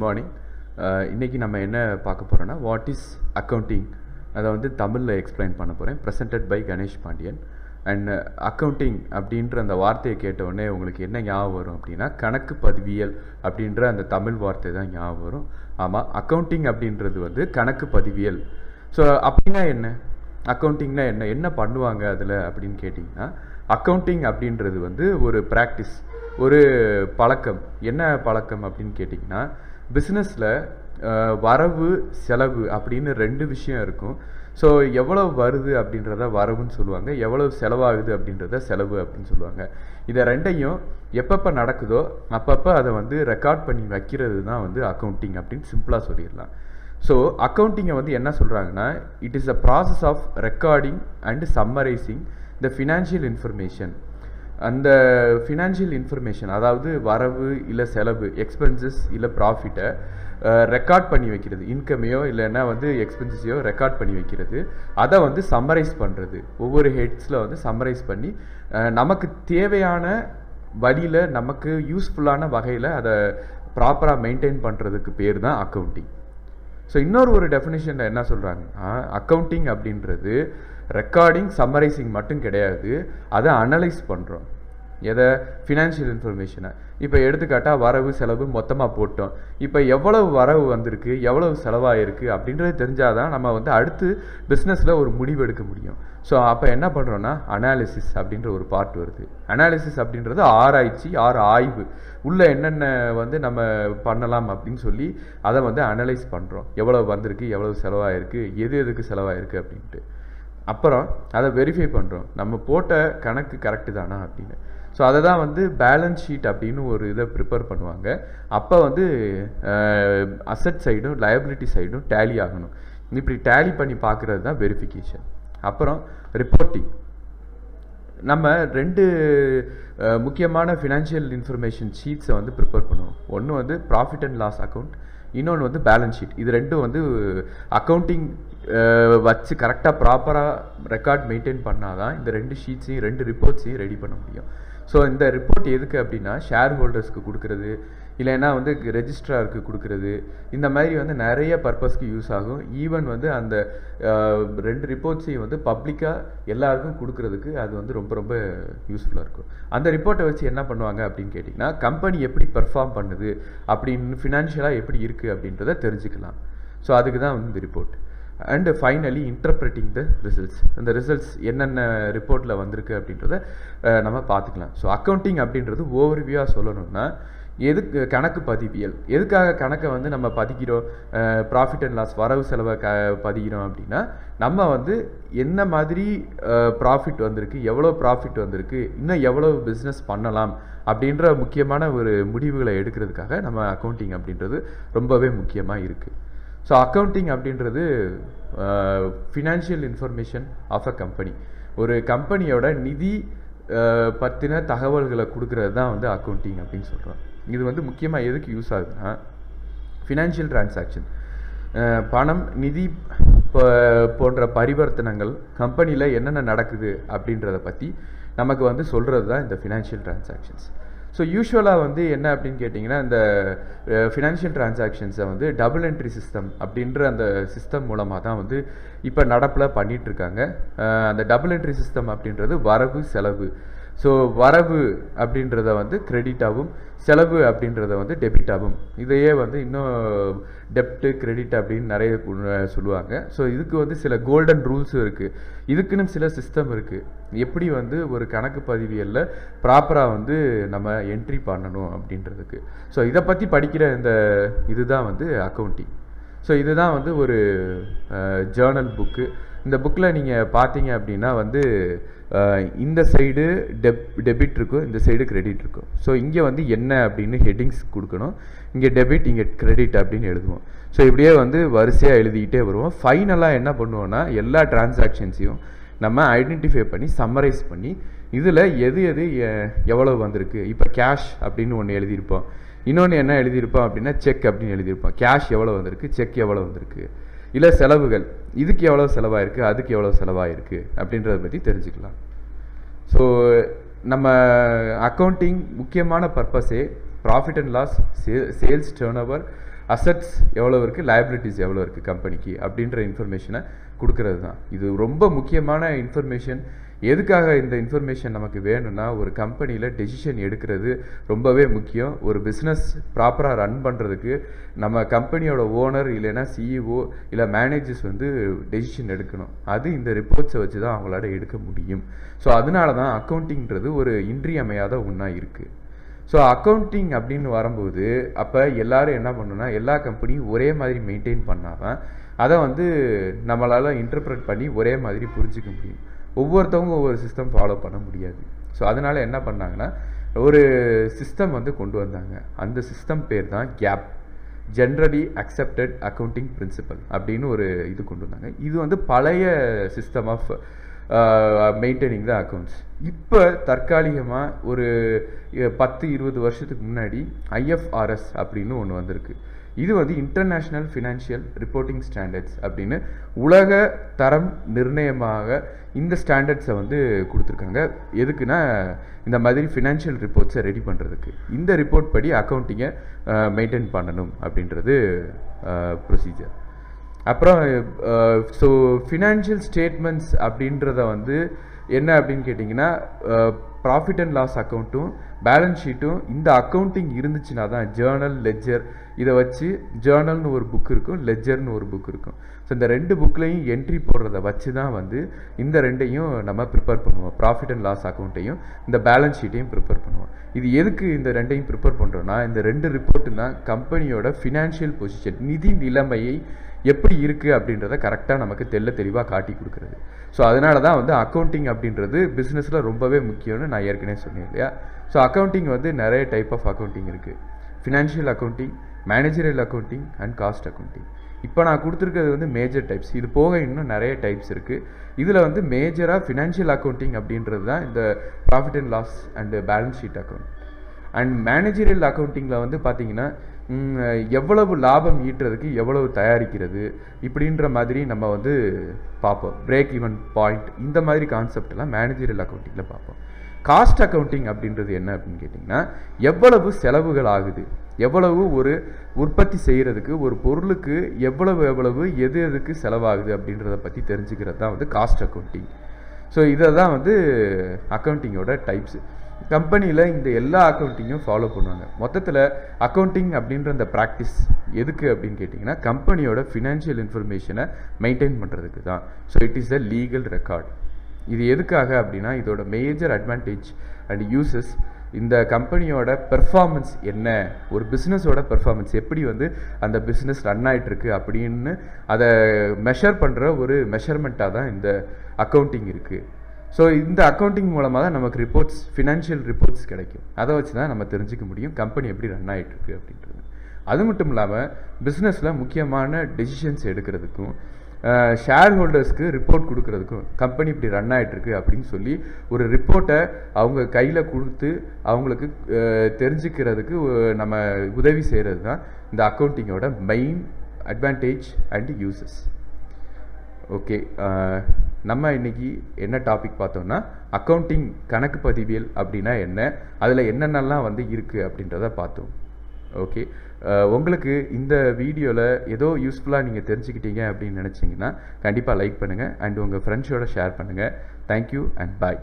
Good morning. இன்றைக்கி நம்ம என்ன பார்க்க போகிறோன்னா வாட் இஸ் அக்கௌண்டிங், அதை வந்து தமிழில் எக்ஸ்பிளைன் பண்ண போகிறேன். Presented by Ganesh Pandian. And accounting அப்படின்ற அந்த வார்த்தையை கேட்டவுடனே உங்களுக்கு என்ன ஞாபகம் வரும் அப்படின்னா கணக்கு பதிவியல் அப்படின்ற அந்த தமிழ் வார்த்தை தான் ஞாபகம் வரும். ஆமாம், அக்கௌண்டிங் அப்படின்றது வந்து கணக்கு பதிவியல். ஸோ அப்படின்னா என்ன, அக்கௌண்டிங்னா என்ன பண்ணுவாங்க அதில் அப்படின்னு கேட்டிங்கன்னா, அக்கௌண்டிங் அப்படின்றது வந்து ஒரு ப்ராக்டிஸ், ஒரு பழக்கம். என்ன பழக்கம் அப்படின்னு கேட்டிங்கன்னா, பிஸ்னஸில் வரவு செலவு அப்படின்னு ரெண்டு விஷயம் இருக்கும். ஸோ எவ்வளவு வருது அப்படின்றத வரவுன்னு சொல்லுவாங்க, எவ்வளவு செலவாகுது அப்படின்றத செலவு அப்படின்னு சொல்லுவாங்க. இதை ரெண்டையும் எப்பப்போ நடக்குதோ அப்பப்போ அதை வந்து ரெக்கார்ட் பண்ணி வைக்கிறது தான் வந்து அக்கௌண்டிங் அப்படின்னு சிம்பிளாக சொல்லிடலாம். ஸோ அக்கௌண்டிங்கை வந்து என்ன சொல்கிறாங்கன்னா, it is a process of recording and summarizing the financial information. அந்த ஃபினான்ஷியல் இன்ஃபர்மேஷன், அதாவது வரவு இல்லை செலவு, எக்ஸ்பென்சஸ் இல்லை ப்ராஃபிட்டை ரெக்கார்ட் பண்ணி வைக்கிறது, இன்கமையோ இல்லைன்னா வந்து எக்ஸ்பென்சஸையோ ரெக்கார்ட் பண்ணி வைக்கிறது, அதை வந்து சம்மரைஸ் பண்ணுறது, ஒவ்வொரு ஹெட்ஸில் வந்து சம்மரைஸ் பண்ணி நமக்கு தேவையான வழியில், நமக்கு யூஸ்ஃபுல்லான வகையில் அதை ப்ராப்பராக மெயின்டைன் பண்ணுறதுக்கு பேர் தான் அக்கௌண்டிங். ஸோ இன்னொரு ஒரு டெஃபினேஷனில் என்ன சொல்கிறாங்கன்னா, அக்கௌண்டிங் அப்படின்றது ரெக்கார்டிங் சம்மரைசிங் மட்டும் கிடையாது, அதை அனலைஸ் பண்ணுறோம். எதை, ஃபினான்ஷியல் இன்ஃபர்மேஷனை. இப்போ எடுத்துக்காட்டால் வரவு செலவு மொத்தமாக போட்டோம், இப்போ எவ்வளவு வரவு வந்திருக்கு எவ்வளவு செலவாகிருக்கு அப்படின்றது தெரிஞ்சால் தான் நம்ம வந்து அடுத்து பிஸ்னஸில் ஒரு முடிவு எடுக்க முடியும். ஸோ அப்போ என்ன பண்ணுறோன்னா அனாலிசிஸ் அப்படின்ற ஒரு பார்ட் வருது. அனாலிசிஸ் அப்படின்றது ஆராய்ச்சி, ஆய்வு, உள்ளே என்னென்ன வந்து நம்ம பண்ணலாம் அப்படின்னு சொல்லி அதை வந்து அனலைஸ் பண்ணுறோம். எவ்வளவு வந்திருக்கு எவ்வளவு செலவாகிருக்கு, எதுக்கு செலவாகிருக்கு அப்படின்ட்டு. அப்புறம் அதை வெரிஃபை பண்ணுறோம், நம்ம போட்ட கணக்கு கரெக்டு தானா அப்படின்னு. ஸோ அதை தான் வந்து பேலன்ஸ் ஷீட் அப்படின்னு ஒரு இதை ப்ரிப்பேர் பண்ணுவாங்க. அப்போ வந்து அசட் சைடும் லயபிலிட்டி சைடும் டேலி ஆகணும். இப்படி டேலி பண்ணி பார்க்குறது தான் வெரிஃபிகேஷன். அப்புறம் ரிப்போர்ட்டிங். நம்ம ரெண்டு முக்கியமான ஃபினான்ஷியல் இன்ஃபர்மேஷன் ஷீட்ஸை வந்து ப்ரிப்பேர் பண்ணுவோம். ஒன்று வந்து ப்ராஃபிட் அண்ட் லாஸ் அக்கௌண்ட், இன்னொன்று வந்து பேலன்ஸ் ஷீட். இது ரெண்டும் வந்து அக்கௌண்டிங் வச்சு கரெக்டாக ப்ராப்பராக ரெக்கார்ட் மெயின்டைன் பண்ணால் தான் இந்த ரெண்டு ஷீட்ஸையும் ரெண்டு ரிப்போர்ட்ஸையும் ரெடி பண்ண முடியும். ஸோ இந்த ரிப்போர்ட் எதுக்கு அப்படின்னா, ஷேர் ஹோல்டர்ஸ்க்கு கொடுக்குறது, இல்லைன்னா வந்து ரெஜிஸ்ட்ராருக்கு கொடுக்குறது, இந்த மாதிரி வந்து நிறைய பர்பஸ்க்கு யூஸ் ஆகும். ஈவன் வந்து அந்த ரெண்டு ரிப்போர்ட்ஸையும் வந்து பப்ளிக்காக எல்லாருக்கும் கொடுக்குறதுக்கு அது வந்து ரொம்ப ரொம்ப யூஸ்ஃபுல்லாக இருக்கும். அந்த ரிப்போர்ட்டை வச்சு என்ன பண்ணுவாங்க அப்படின்னு கேட்டிங்கன்னா, கம்பெனி எப்படி பெர்ஃபார்ம் பண்ணுது அப்படின்னு, ஃபினான்ஷியலாக எப்படி இருக்குது அப்படின்றத தெரிஞ்சுக்கலாம். ஸோ அதுக்கு தான் வந்து இந்த report. And finally interpreting the results. அந்த ரிசல்ட்ஸ் என்னென்ன ரிப்போர்ட்டில் வந்திருக்கு அப்படின்றத நம்ம பார்த்துக்கலாம். ஸோ அக்கௌண்டிங் அப்படின்றது ஓவர்வியூவாக சொல்லணும்னா, எதுக்கு கணக்கு பதிவியல், எதுக்காக கணக்கை வந்து நம்ம பதிக்கிறோம், ப்ராஃபிட் அண்ட் லாஸ் வரவு செலவை பதிக்கிறோம் அப்படின்னா, நம்ம வந்து என்ன மாதிரி ப்ராஃபிட் வந்திருக்கு, எவ்வளோ ப்ராஃபிட் வந்திருக்கு, இன்னும் எவ்வளோ பிஸ்னஸ் பண்ணலாம் அப்படின்ற முக்கியமான ஒரு முடிவுகளை எடுக்கிறதுக்காக நம்ம அக்கௌண்டிங் அப்படின்றது ரொம்பவே முக்கியமாக இருக்குது. ஸோ அக்கௌண்டிங் அப்படின்றது financial information of a company. ஒரு கம்பெனியோட நிதி பற்றின தகவல்களை கொடுக்கறது தான் வந்து அக்கௌண்டிங் அப்படின்னு சொல்கிறோம். இது வந்து முக்கியமாக எதுக்கு யூஸ் ஆகுதுன்னா, ஃபினான்ஷியல் டிரான்சாக்ஷன், பணம், நிதி போன்ற பரிவர்த்தனைகள் கம்பெனியில் என்னென்ன நடக்குது அப்படின்றத பற்றி நமக்கு வந்து சொல்கிறது தான் இந்த ஃபினான்ஷியல் டிரான்சாக்ஷன்ஸ். ஸோ யூஸ்வலாக வந்து என்ன அப்படின்னு கேட்டிங்கன்னா, இந்த ஃபினான்ஷியல் டிரான்சாக்ஷன்ஸை வந்து டபுள் என்ட்ரி சிஸ்டம் அப்படின்ற அந்த சிஸ்டம் மூலமாக தான் வந்து இப்போ நடப்பில் பண்ணிகிட்ருக்காங்க. அந்த டபுள் என்ட்ரி சிஸ்டம் அப்படின்றது வரவு செலவு. ஸோ வரவு அப்படின்றத வந்து கிரெடிட்டாகவும், செலவு அப்படின்றத வந்து டெபிட்டாகவும், இதையே வந்து இன்னும் டெப்ட்டு கிரெடிட் அப்படின்னு நிறைய சொல்லுவாங்க. ஸோ இதுக்கு வந்து சில கோல்டன் ரூல்ஸும் இருக்குது, இதுக்குன்னு சில சிஸ்டம் இருக்குது, எப்படி வந்து ஒரு கணக்கு பதிவியலில் ப்ராப்பராக வந்து நம்ம என்ட்ரி பண்ணணும் அப்படின்றதுக்கு. ஸோ இதை பற்றி படிக்கிற இந்த இதுதான் வந்து அக்கௌண்டிங். ஸோ இதுதான் வந்து ஒரு ஜேர்னல் புக்கு. இந்த புக்கில் நீங்கள் பார்த்தீங்க அப்படின்னா வந்து இந்த சைடு டெபிட் இருக்கும், இந்த சைடு கிரெடிட் இருக்கும். ஸோ இங்கே வந்து என்ன அப்படின்னு ஹெட்டிங்ஸ் கொடுக்கணும், இங்கே டெபிட் இங்கே கிரெடிட் அப்படின்னு எழுதுவோம். ஸோ இப்படியே வந்து வரிசையாக எழுதிக்கிட்டே வருவோம். ஃபைனலாக என்ன பண்ணுவோன்னா, எல்லா டிரான்சாக்ஷன்ஸையும் நம்ம ஐடென்டிஃபை பண்ணி சம்மரைஸ் பண்ணி இதில் எது எவ்வளோ வந்திருக்கு. இப்போ கேஷ் அப்படின்னு ஒன்று எழுதியிருப்போம், இன்னொன்று என்ன எழுதியிருப்போம் அப்படின்னா செக் அப்படின்னு எழுதியிருப்போம். கேஷ் எவ்வளோ வந்திருக்கு, செக் எவ்வளோ வந்திருக்கு, இல்லை செலவுகள், இதுக்கு எவ்வளோ செலவாயிருக்கு அதுக்கு எவ்வளோ செலவாயிருக்கு அப்படின்றத பற்றி தெரிஞ்சுக்கலாம். ஸோ நம்ம அக்கௌண்டிங் முக்கியமான பர்பஸே profit and loss, sales turn over, assets எவ்வளோ இருக்குது, லைபிலிட்டிஸ் எவ்வளோ இருக்குது கம்பெனிக்கு அப்படின்ற இன்ஃபர்மேஷனை கொடுக்கறது தான். இது ரொம்ப முக்கியமான இன்ஃபர்மேஷன். எதுக்காக இந்த இன்ஃபர்மேஷன் நமக்கு வேணும்னா, ஒரு கம்பெனியில் டெசிஷன் எடுக்கிறது ரொம்பவே முக்கியம். ஒரு பிஸ்னஸ் ப்ராப்பராக ரன் பண்ணுறதுக்கு நம்ம கம்பெனியோட ஓனர் இல்லைன்னா சிஇஓ இல்லை மேனேஜர்ஸ் வந்து டெசிஷன் எடுக்கணும். அது இந்த ரிப்போர்ட்ஸை வச்சு தான் அவங்களால எடுக்க முடியும். ஸோ அதனால தான் அக்கௌண்டிங்கிறது ஒரு இன்றியமையாத ஒன்றா இருக்குது. ஸோ அக்கௌண்டிங் அப்படின்னு வரும்போது அப்போ எல்லோரும் என்ன பண்ணணும்னா, எல்லா கம்பெனியும் ஒரே மாதிரி மெயின்டைன் பண்ணாதான் அதை வந்து நம்மளால் இன்டர்பிரட் பண்ணி ஒரே மாதிரி புரிஞ்சிக்க முடியும். ஒவ்வொருத்தவங்க ஒவ்வொரு சிஸ்டம் ஃபாலோ பண்ண முடியாது. ஸோ அதனால் என்ன பண்ணாங்கன்னா, ஒரு சிஸ்டம் வந்து கொண்டு வந்தாங்க. அந்த சிஸ்டம் பேர் தான் GAAP, generally accepted accounting principle அப்படின்னு ஒரு இது கொண்டு வந்தாங்க. இது வந்து பழைய system of maintaining the accounts. இப்போ தற்காலிகமாக ஒரு 10-20 வருஷத்துக்கு முன்னாடி IFRS அப்படின்னு ஒன்று வந்திருக்கு. இது வந்து இன்டர்நேஷ்னல் ஃபினான்ஷியல் ரிப்போர்ட்டிங் ஸ்டாண்டர்ட்ஸ் அப்படின்னு உலக தரம் நிர்ணயமாக இந்த ஸ்டாண்டர்ட்ஸை வந்து கொடுத்துருக்காங்க. எதுக்குன்னா, இந்த மாதிரி ஃபினான்ஷியல் ரிப்போர்ட்ஸை ரெடி பண்ணுறதுக்கு. இந்த ரிப்போர்ட் படி அக்கௌண்டிங்கை மெயின்டைன் பண்ணணும் அப்படின்றது ப்ரொசீஜர். அப்புறம் ஸோ ஃபினான்ஷியல் ஸ்டேட்மெண்ட்ஸ் அப்படின்றத வந்து என்ன அப்படின்னு கேட்டிங்கன்னா, ப்ராஃபிட் அண்ட் லாஸ் அக்கௌண்ட்டும் பேலன்ஸ் ஷீட்டும் இந்த அக்கௌண்டிங் இருந்துச்சுன்னா தான் ஜேர்னல், லெட்ஜர், இதை வச்சு ஜேர்னல்னு ஒரு புக் இருக்கும், லெட்ஜர்னு ஒரு புக் இருக்கும். ஸோ இந்த 2 புக்லையும் என்ட்ரி போடுறத வச்சு தான் வந்து இந்த 2ஐயும் நம்ம ப்ரிப்பேர் பண்ணுவோம். ப்ராஃபிட் அண்ட் லாஸ் அக்கௌண்ட்டையும் இந்த பேலன்ஸ் ஷீட்டையும் ப்ரிப்பேர் பண்ணுவோம். இது எதுக்கு இந்த 2ஐயும் ப்ரிப்பேர் பண்ணுறோன்னா, இந்த 2 ரிப்போர்ட்டு தான் கம்பெனியோட ஃபினான்ஷியல் பொசிஷன், நிதி நிலைமையை எப்படி இருக்குது அப்படின்றத கரெக்டாக நமக்கு தெளிவாக காட்டி கொடுக்குறது. ஸோ அதனால தான் வந்து அக்கௌண்டிங் அப்படின்றது பிஸ்னஸில் ரொம்பவே முக்கியம்னு நான் ஏற்கனவே சொன்னேன் இல்லையா. ஸோ அக்கௌண்டிங் வந்து நிறைய டைப் ஆஃப் அக்கௌண்டிங் இருக்குது. Financial accounting, managerial accounting and cost accounting. இப்போ நான் கொடுத்துருக்கிறது வந்து மேஜர் டைப்ஸ். இது போக இன்னும் நிறைய டைப்ஸ் இருக்குது. இதில் வந்து மேஜராக ஃபினான்ஷியல் அக்கௌண்டிங் அப்படின்றது தான் இந்த profit and loss and balance sheet account. And managerial அக்கௌண்டிங்கில் வந்து பார்த்திங்கன்னா, எவ்வளவு லாபம் ஈட்டுறதுக்கு எவ்வளவு தயாரிக்கிறது இப்படின்ற மாதிரி நம்ம வந்து பார்ப்போம். பிரேக் ஈவன் பாயிண்ட், இந்த மாதிரி கான்செப்டெல்லாம் மேனேஜரியல் அக்கௌண்டிங்கில் பார்ப்போம். காஸ்ட் அக்கௌண்டிங் அப்படின்றது என்ன அப்படின்னு கேட்டிங்கன்னா, எவ்வளவு செலவுகள் ஆகுது, எவ்வளவு ஒரு உற்பத்தி செய்கிறதுக்கு ஒரு பொருளுக்கு எவ்வளவு எதுக்கு செலவாகுது அப்படின்றத பற்றி தெரிஞ்சுக்கிறது தான் வந்து காஸ்ட் அக்கௌண்டிங். ஸோ இதை தான் வந்து அக்கௌண்டிங்கோட டைப்ஸு. கம்பெனியில் இந்த எல்லா அக்கௌண்டிங்கும் ஃபாலோ பண்ணுவாங்க. மொத்தத்தில் அக்கௌண்டிங் அப்படின்ற அந்த ப்ராக்டிஸ் எதுக்கு அப்படின்னு கேட்டிங்கன்னா, கம்பெனியோட ஃபினான்ஷியல் இன்ஃபர்மேஷனை மெயின்டைன் பண்ணுறதுக்கு தான். So it is a legal record. இது எதுக்காக அப்படின்னா, இதோட மேஜர் அட்வான்டேஜ் அண்ட் யூசஸ், இந்த கம்பெனியோட பெர்ஃபார்மன்ஸ் என்ன, ஒரு பிஸ்னஸோட பெர்ஃபார்மன்ஸ் எப்படி வந்து அந்த பிஸ்னஸ் ரன் ஆகிட்டுருக்கு அப்படின்னு அதை மெஷர் பண்ணுற ஒரு மெஷர்மெண்ட்டாக தான் இந்த அக்கௌண்டிங் இருக்குது. ஸோ இந்த அக்கௌண்டிங் மூலமாக தான் நமக்கு ரிப்போர்ட்ஸ், ஃபினான்ஷியல் ரிப்போர்ட்ஸ் கிடைக்கும். அதை வச்சு தான் நம்ம தெரிஞ்சிக்க முடியும் கம்பெனி எப்படி ரன் ஆகிட்டுருக்கு அப்படின்றது. அது மட்டும் இல்லாமல் பிஸ்னஸில் முக்கியமான டெசிஷன்ஸ் எடுக்கிறதுக்கும், ஷேர் ஹோல்டர்ஸ்க்கு ரிப்போர்ட் கொடுக்கறதுக்கும், கம்பெனி இப்படி ரன் ஆகிட்டுருக்கு அப்படின்னு சொல்லி ஒரு ரிப்போர்ட்டை அவங்க கையில் கொடுத்து அவங்களுக்கு தெரிஞ்சுக்கிறதுக்கு நம்ம உதவி செய்கிறது தான் இந்த அக்கௌண்டிங்கோட main advantage and uses. Okay, நம்ம இன்றைக்கி என்ன டாபிக் பார்த்தோம்னா, அக்கௌண்டிங் கணக்கு பதிவியல் அப்படின்னா என்ன, அதில் என்னென்னலாம் வந்து இருக்குது அப்படின்றத பார்த்தோம். ஓகே, உங்களுக்கு இந்த வீடியோவில் ஏதோ யூஸ்ஃபுல்லாக நீங்கள் தெரிஞ்சுக்கிட்டீங்க அப்படின்னு நினச்சிங்கன்னா கண்டிப்பாக லைக் பண்ணுங்கள் அண்ட் உங்கள் ஃப்ரெண்ட்ஸோட ஷேர் பண்ணுங்கள். Thank you and bye.